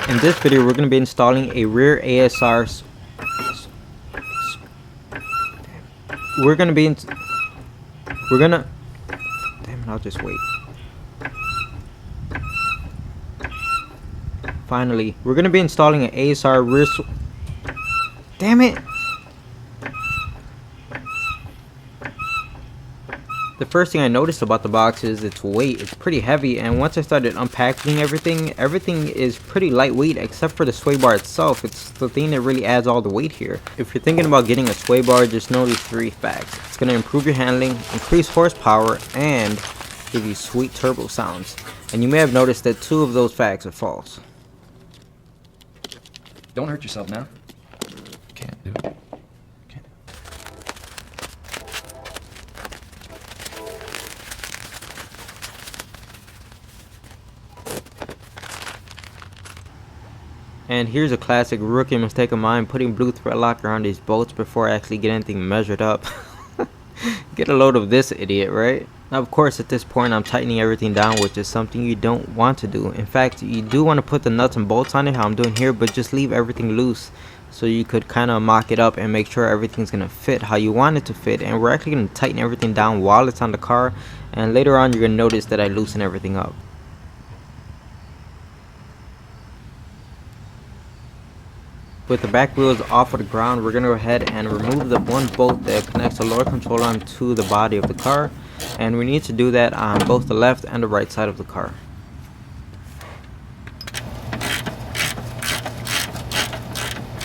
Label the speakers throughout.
Speaker 1: In this video, we're going to be installing a rear ASR. Damn it, I'll just wait. Finally, we're going to be installing an ASR rear. Damn it! The first thing I noticed about the box is its weight. It's pretty heavy, and once I started unpacking everything is pretty lightweight except for the sway bar itself. It's the thing that really adds all the weight here. If you're thinking about getting a sway bar, just know these 3 facts. It's going to improve your handling, increase horsepower, and give you sweet turbo sounds. And you may have noticed that 2 of those facts are false.
Speaker 2: Don't hurt yourself now. Can't do it.
Speaker 1: And here's a classic rookie mistake of mine, putting blue thread locker on these bolts before I actually get anything measured up. Get a load of this idiot, right? Now, of course, at this point I'm tightening everything down, which is something you don't want to do. In fact, you do want to put the nuts and bolts on it, how I'm doing here, but just leave everything loose so you could kind of mock it up and make sure everything's going to fit how you want it to fit. And we're actually going to tighten everything down while it's on the car, and later on you're going to notice that I loosen everything up. With the back wheels off of the ground, we're going to go ahead and remove the one bolt that connects the lower control arm to the body of the car, and we need to do that on both the left and the right side of the car.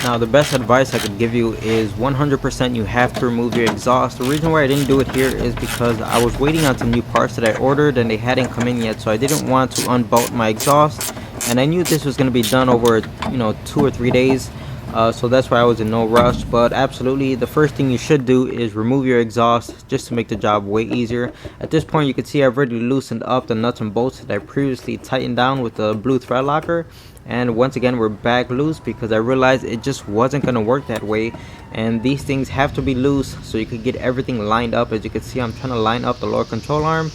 Speaker 1: Now, the best advice I could give you is 100% you have to remove your exhaust. The reason why I didn't do it here is because I was waiting on some new parts that I ordered and they hadn't come in yet, so I didn't want to unbolt my exhaust, and I knew this was going to be done over 2 or 3 days. So that's why I was in no rush. But absolutely, the first thing you should do is remove your exhaust just to make the job way easier. At this point, you can see I've already loosened up the nuts and bolts that I previously tightened down with the blue thread locker, and once again we're back loose because I realized it just wasn't going to work that way, and these things have to be loose so you could get everything lined up. As you can see, I'm trying to line up the lower control arm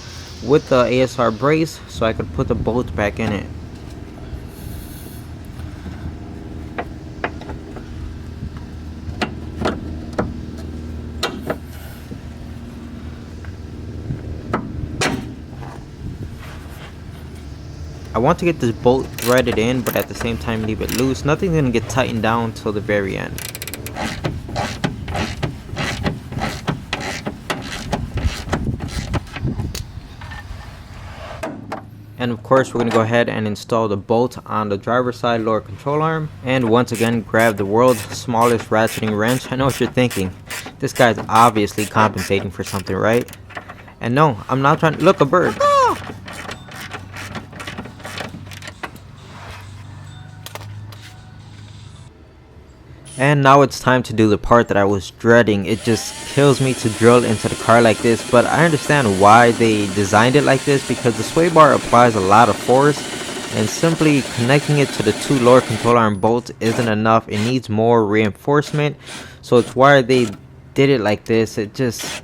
Speaker 1: with the ASR brace so I could put the bolt back in it. I want to get this bolt threaded in, but at the same time leave it loose. Nothing's going to get tightened down till the very end. And of course, we're going to go ahead and install the bolt on the driver's side lower control arm. And once again, grab the world's smallest ratcheting wrench. I know what you're thinking. This guy's obviously compensating for something, right? And no, I'm not trying to... Look, a bird. And now it's time to do the part that I was dreading. It just kills me to drill into the car like this, but I understand why they designed it like this, because the sway bar applies a lot of force, and simply connecting it to the 2 lower control arm bolts isn't enough. It needs more reinforcement, so it's why they did it like this. It just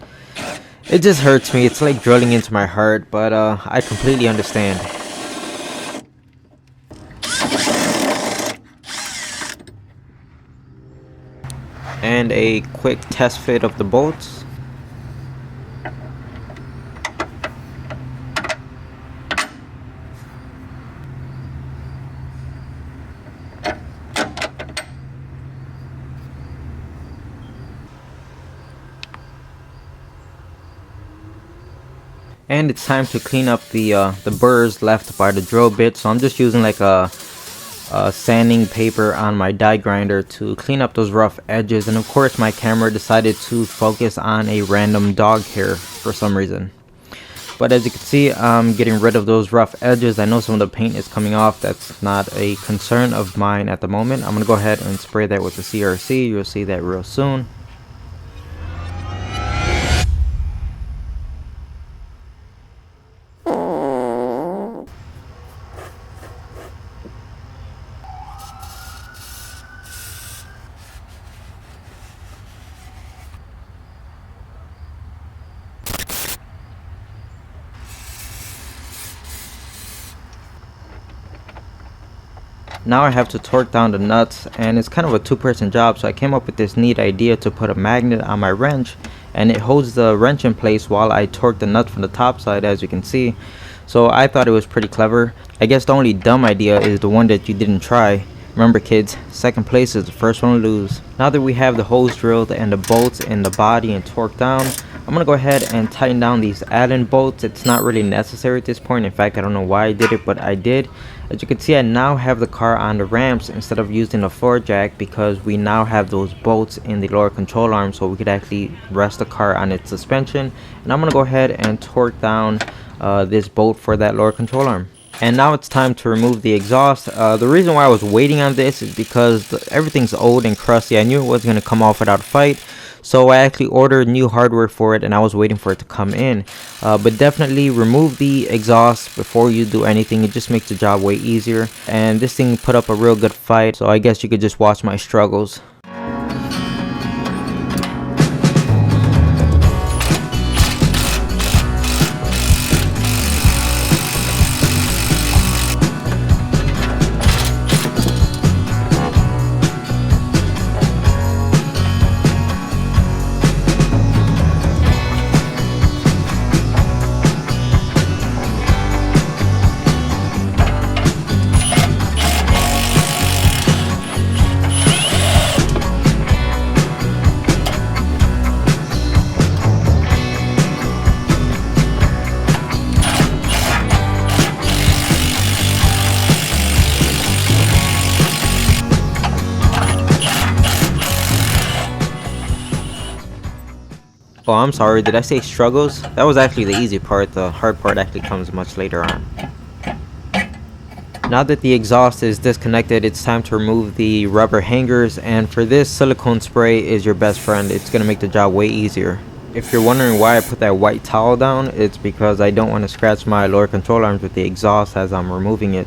Speaker 1: hurts me. It's like drilling into my heart, but I completely understand. And a quick test fit of the bolts. And it's time to clean up the burrs left by the drill bit. So I'm just using like a sanding paper on my die grinder to clean up those rough edges. And of course my camera decided to focus on a random dog hair for some reason. But as you can see, I'm getting rid of those rough edges. I know some of the paint is coming off. That's not a concern of mine at the moment. I'm gonna go ahead and spray that with the CRC. You'll see that real soon. Now I have to torque down the nuts, and it's kind of a two-person job, so I came up with this neat idea to put a magnet on my wrench, and it holds the wrench in place while I torque the nut from the top side, as you can see. So I thought it was pretty clever. I guess the only dumb idea is the one that you didn't try. Remember kids, second place is the first one to lose. Now that we have the holes drilled and the bolts in the body and torqued down, I'm gonna go ahead and tighten down these Allen bolts. It's not really necessary at this point. In fact, I don't know why I did it, but I did. As you can see, I now have the car on the ramps instead of using the floor jack, because we now have those bolts in the lower control arm, so we could actually rest the car on its suspension. And I'm gonna go ahead and torque down this bolt for that lower control arm. And now it's time to remove the exhaust. The reason why I was waiting on this is because everything's old and crusty. I knew it wasn't going to come off without a fight, so I actually ordered new hardware for it, and I was waiting for it to come in. But definitely remove the exhaust before you do anything. It just makes the job way easier, and this thing put up a real good fight, so I guess you could just watch my struggles. Oh, I'm sorry, did I say struggles? That was actually the easy part. The hard part actually comes much later on. Now that the exhaust is disconnected, it's time to remove the rubber hangers, and for this, silicone spray is your best friend. It's going to make the job way easier. If you're wondering why I put that white towel down, it's because I don't want to scratch my lower control arms with the exhaust as I'm removing it.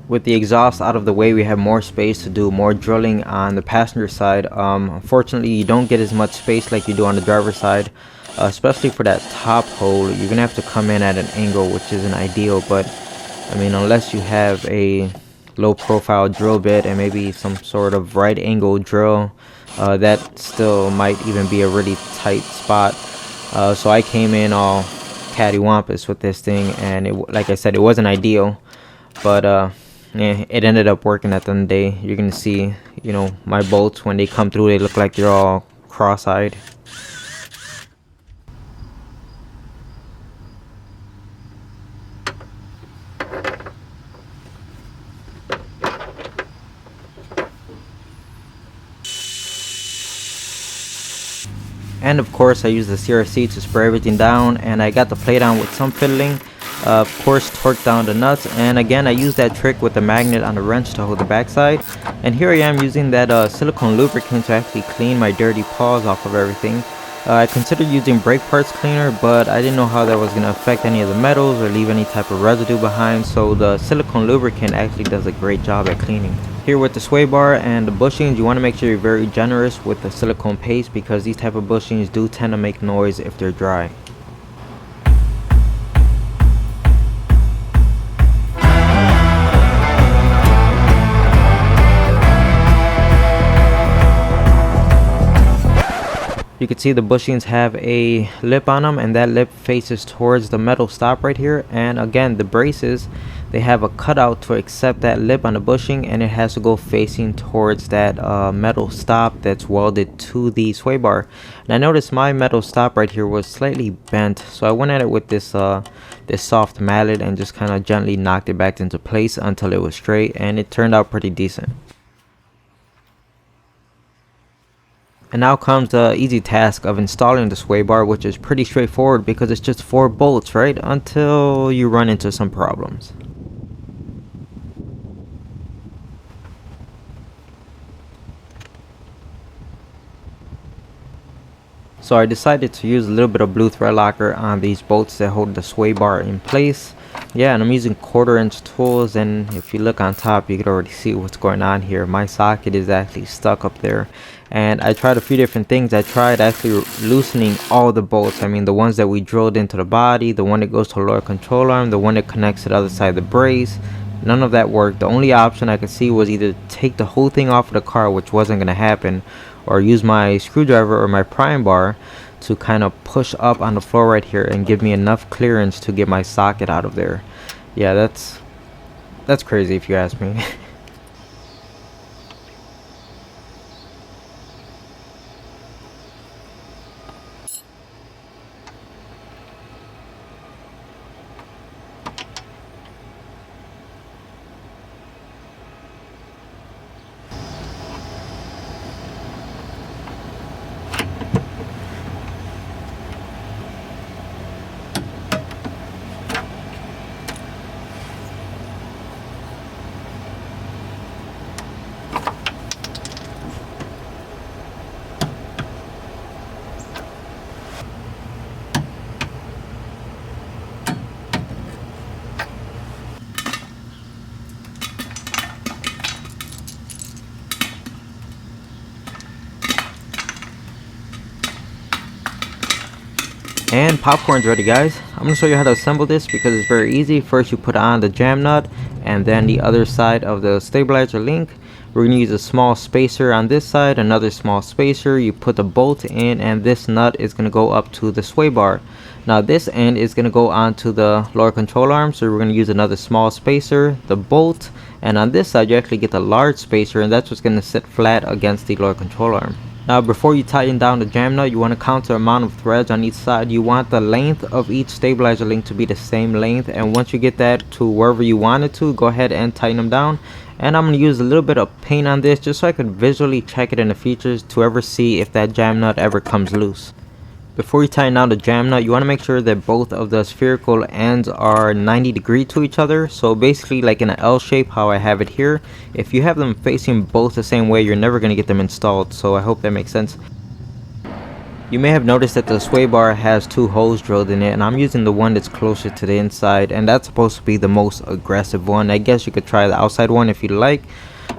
Speaker 1: With the exhaust out of the way, we have more space to do more drilling on the passenger side. Unfortunately, you don't get as much space like you do on the driver's side, especially for that top hole. You're gonna have to come in at an angle, which isn't ideal, but I mean, unless you have a low profile drill bit and maybe some sort of right angle drill, that still might even be a really tight spot. So I came in all cattywampus with this thing, and like I said, it wasn't ideal, but yeah, it ended up working at the end of the day. You're gonna see, you know, my bolts, when they come through, they look like they're all cross-eyed. And of course, I used the CRC to spray everything down, and I got the plate on with some fiddling. Of course, torque down the nuts, and again, I used that trick with the magnet on the wrench to hold the backside. And here I am using that silicone lubricant to actually clean my dirty paws off of everything. I considered using brake parts cleaner, but I didn't know how that was going to affect any of the metals or leave any type of residue behind, so the silicone lubricant actually does a great job at cleaning. Here with the sway bar and the bushings, you want to make sure you're very generous with the silicone paste, because these type of bushings do tend to make noise if they're dry. You can see the bushings have a lip on them, and that lip faces towards the metal stop right here. And again, the braces, they have a cutout to accept that lip on the bushing, and it has to go facing towards that metal stop that's welded to the sway bar. And I noticed my metal stop right here was slightly bent, so I went at it with this this soft mallet and just kind of gently knocked it back into place until it was straight, and it turned out pretty decent. And now comes the easy task of installing the sway bar, which is pretty straightforward because it's just 4 bolts, right? Until you run into some problems. So I decided to use a little bit of blue thread locker on these bolts that hold the sway bar in place. Yeah, and I'm using 1/4 inch tools, and if you look on top you can already see what's going on here. My socket is actually stuck up there, and I tried a few different things. I tried actually loosening all the bolts. I mean, the ones that we drilled into the body, the one that goes to the lower control arm, the one that connects to the other side of the brace. None of that worked. The only option I could see was either take the whole thing off of the car, which wasn't going to happen, or use my screwdriver or my prime bar to kind of push up on the floor right here and give me enough clearance to get my socket out of there. Yeah, that's crazy if you ask me. And popcorn's ready, guys. I'm gonna show you how to assemble this because it's very easy. First you put on the jam nut and then the other side of the stabilizer link. We're gonna use a small spacer on this side, another small spacer. You put the bolt in, and this nut is gonna go up to the sway bar. Now this end is gonna go onto the lower control arm, so we're gonna use another small spacer, the bolt, and on this side you actually get the large spacer, and that's what's gonna sit flat against the lower control arm. Now before you tighten down the jam nut, you want to count the amount of threads on each side. You want the length of each stabilizer link to be the same length, and once you get that to wherever you want it to, go ahead and tighten them down. And I'm going to use a little bit of paint on this just so I could visually check it in the features to ever see if that jam nut ever comes loose. Before you tighten down the jam nut, you want to make sure that both of the spherical ends are 90 degrees to each other. So basically like in an L shape, how I have it here. If you have them facing both the same way, you're never going to get them installed. So I hope that makes sense. You may have noticed that the sway bar has 2 holes drilled in it, and I'm using the one that's closer to the inside, and that's supposed to be the most aggressive one. I guess you could try the outside one if you'd like,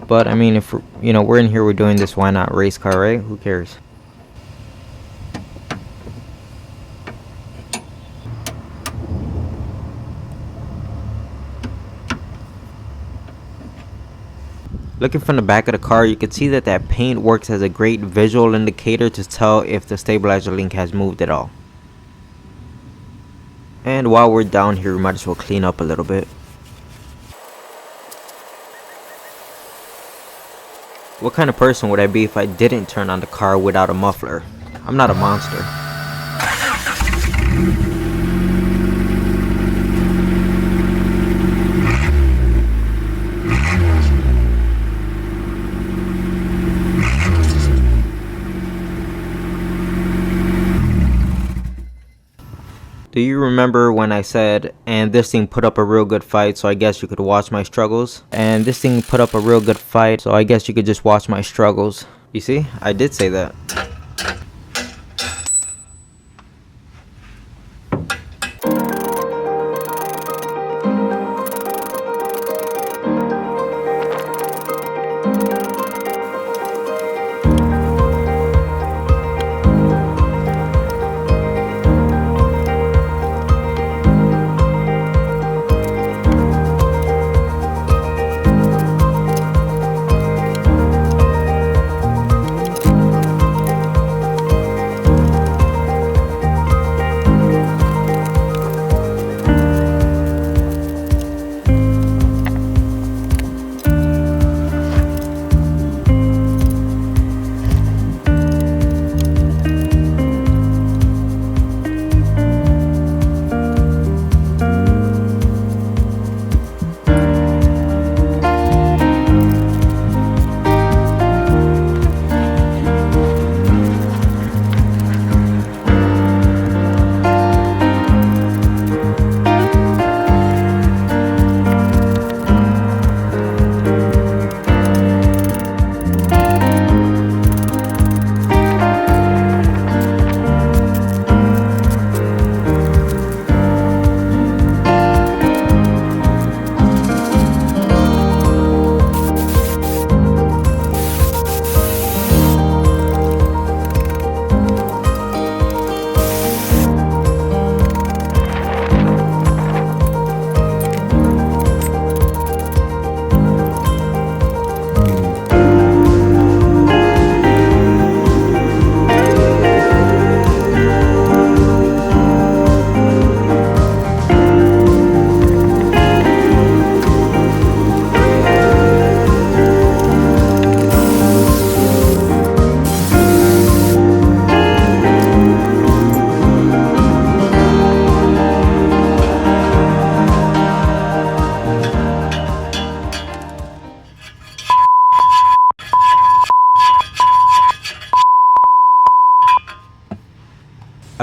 Speaker 1: but I mean, if we're in here, we're doing this, why not race car, right? Who cares? Looking from the back of the car, you can see that that paint works as a great visual indicator to tell if the stabilizer link has moved at all. And while we're down here, we might as well clean up a little bit. What kind of person would I be if I didn't turn on the car without a muffler? I'm not a monster. Do you remember when I said, and this thing put up a real good fight, so I guess you could watch my struggles? And this thing put up a real good fight, so I guess you could just watch my struggles. You see, I did say that.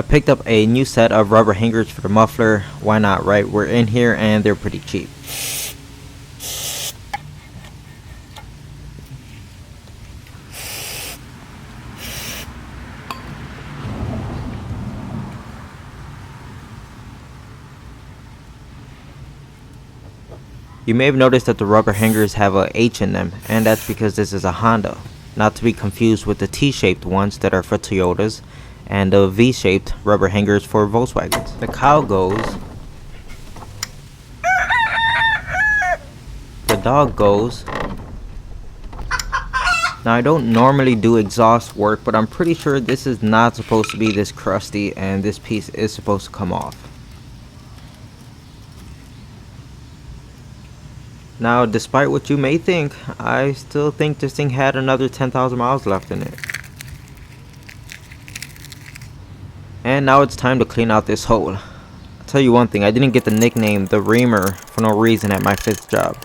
Speaker 1: I picked up a new set of rubber hangers for the muffler. Why not, right? We're in here and they're pretty cheap. You may have noticed that the rubber hangers have a H in them, and that's because this is a Honda, not to be confused with the T-shaped ones that are for Toyotas, and the V-shaped rubber hangers for Volkswagens. The cow goes. The dog goes. Now I don't normally do exhaust work, but I'm pretty sure this is not supposed to be this crusty, and this piece is supposed to come off. Now, despite what you may think, I still think this thing had another 10,000 miles left in it. And now it's time to clean out this hole. I'll tell you one thing, I didn't get the nickname The Reamer for no reason at my 5th job.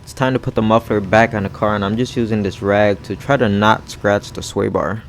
Speaker 1: It's time to put the muffler back on the car, and I'm just using this rag to try to not scratch the sway bar.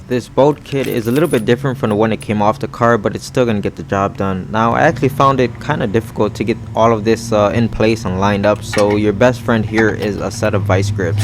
Speaker 1: This bolt kit is a little bit different from the one that came off the car, but it's still gonna get the job done. Now I actually found it kind of difficult to get all of this in place and lined up, so your best friend here is a set of vice grips.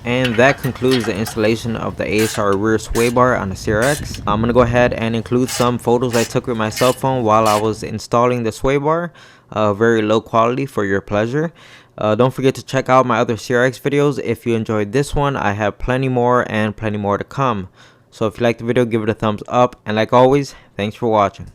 Speaker 1: And that concludes the installation of the ASR rear sway bar on the CRX. I'm going to go ahead and include some photos I took with my cell phone while I was installing the sway bar. Very low quality for your pleasure. Don't forget to check out my other CRX videos. If you enjoyed this one, I have plenty more and plenty more to come. So if you liked the video, give it a thumbs up. And like always, thanks for watching.